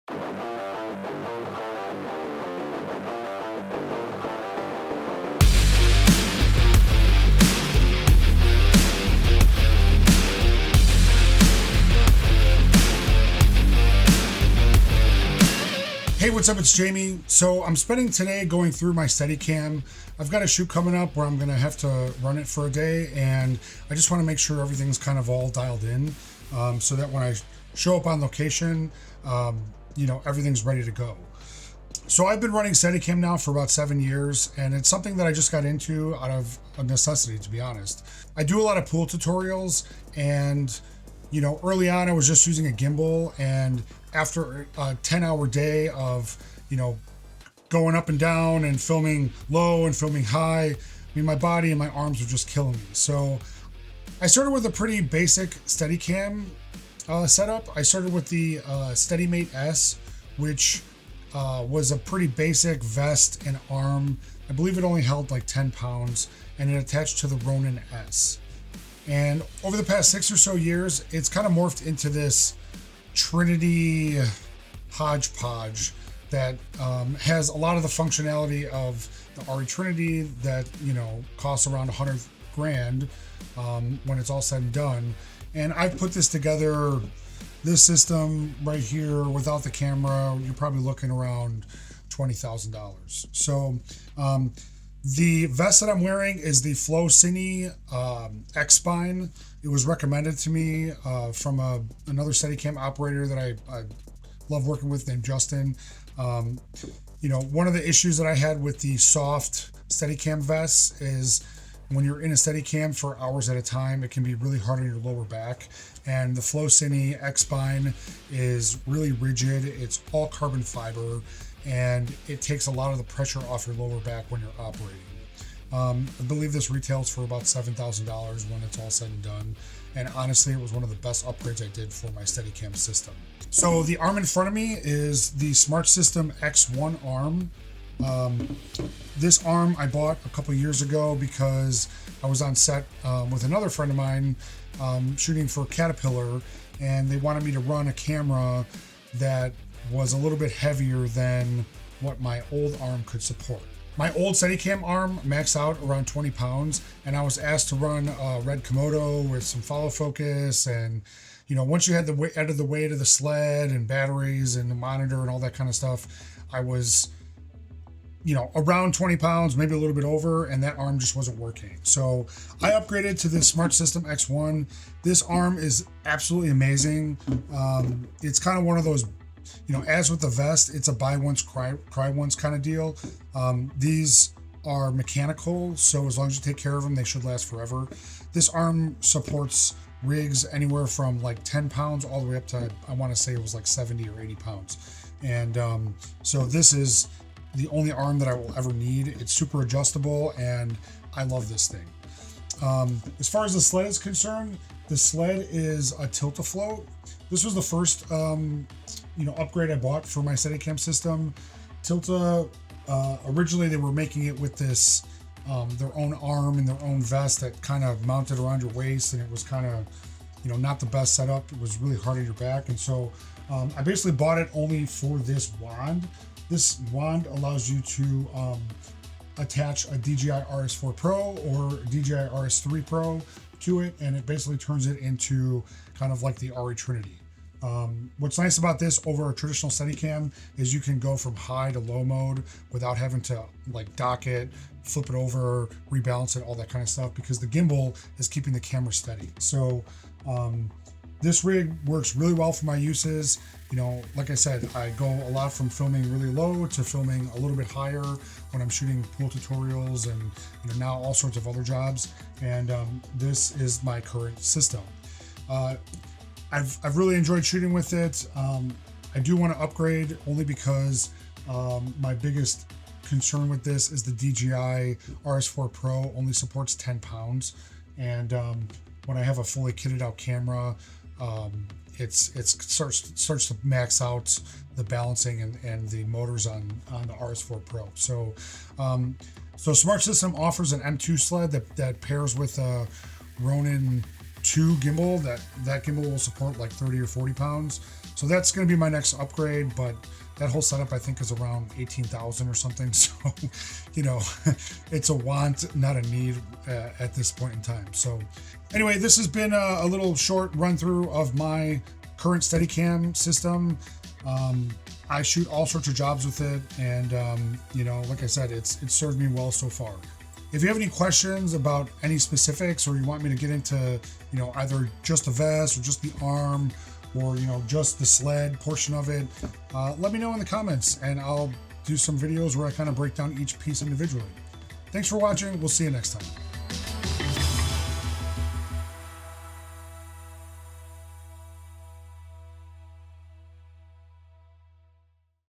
Hey, what's up? It's Jamie. So I'm spending today going through my Steadicam. I've got a shoot coming up where I'm going to have to run it for a day, and I just want to make sure everything's kind of all dialed in, so that when I show up on location, everything's ready to go. So I've been running Steadicam now for about 7 years, and it's something that I just got into out of a necessity, to be honest. I do a lot of pool tutorials, and early on I was just using a gimbal, and after a 10-hour day of, going up and down and filming low and filming high, my body and my arms were just killing me. So I started with a pretty basic Steadicam setup. I started with the Steadimate S, which was a pretty basic vest and arm. I believe it only held like 10 pounds, and it attached to the Ronin S. And over the past 6 or so years, it's kind of morphed into this Trinity hodgepodge that has a lot of the functionality of the Trinity that costs around 100 grand when it's all said and done. And I've put this together, this system right here, without the camera, you're probably looking around $20,000. So the vest that I'm wearing is the Cine X Spine. It was recommended to me from another Steadicam operator that I love working with, named Justin. One of the issues that I had with the soft Steadicam vests is when you're in a Steadicam for hours at a time, it can be really hard on your lower back. And the Cine X Spine is really rigid. It's all carbon fiber, and it takes a lot of the pressure off your lower back when you're operating. I believe this retails for about $7,000 when it's all said and done. And honestly, it was one of the best upgrades I did for my Steadicam system. So the arm in front of me is the Smart System X1 arm. This arm I bought a couple years ago because I was on set with another friend of mine shooting for Caterpillar, and they wanted me to run a camera that was a little bit heavier than what my old arm could support. My old Steadicam arm maxed out around 20 pounds, and I was asked to run a red Komodo with some follow focus, and once you had added the weight of the sled and batteries and the monitor and all that kind of stuff, I was around 20 pounds, maybe a little bit over, and that arm just wasn't working. So I upgraded to this Smart System X1. This arm is absolutely amazing. It's kind of one of those, as with the vest, it's a buy once, cry once kind of deal. These are mechanical, so as long as you take care of them, they should last forever. This arm supports rigs anywhere from like 10 pounds all the way up to, I want to say it was like 70 or 80 pounds. And so this is the only arm that I will ever need. It's super adjustable, and I love this thing. As far as the sled is concerned, the sled is a tilt-a-float. This was the first upgrade I bought for my Steadicam system. Tilta, originally they were making it with this their own arm and their own vest that kind of mounted around your waist, and it was kind of not the best setup. It was really hard on your back, and so I basically bought it only for this wand. This wand allows you to attach a DJI RS4 Pro or DJI RS3 Pro to it, and it basically turns it into kind of like the Trinity. What's nice about this over a traditional Steadicam is you can go from high to low mode without having to like dock it, flip it over, rebalance it, all that kind of stuff, because the gimbal is keeping the camera steady. So this rig works really well for my uses. Like I said, I go a lot from filming really low to filming a little bit higher when I'm shooting pool tutorials and now all sorts of other jobs. And this is my current system. I've really enjoyed shooting with it. I do want to upgrade only because my biggest concern with this is the DJI RS4 Pro only supports 10 pounds. And when I have a fully kitted out camera, it starts to max out the balancing and the motors on the RS4 Pro. So Smart System offers an M2 sled that pairs with a Ronin 2 gimbal. That gimbal will support like 30 or 40 pounds. So that's going to be my next upgrade, but that whole setup I think is around 18,000 or something. So, you know, it's a want, not a need at this point in time. So anyway, this has been a little short run through of my current Steadicam system. I shoot all sorts of jobs with it, and you know, like I said, it's served me well so far. If you have any questions about any specifics, or you want me to get into, you know, either just the vest or just the arm, or, you know, just the sled portion of it, let me know in the comments, and I'll do some videos where I kind of break down each piece individually. Thanks for watching. We'll see you next time.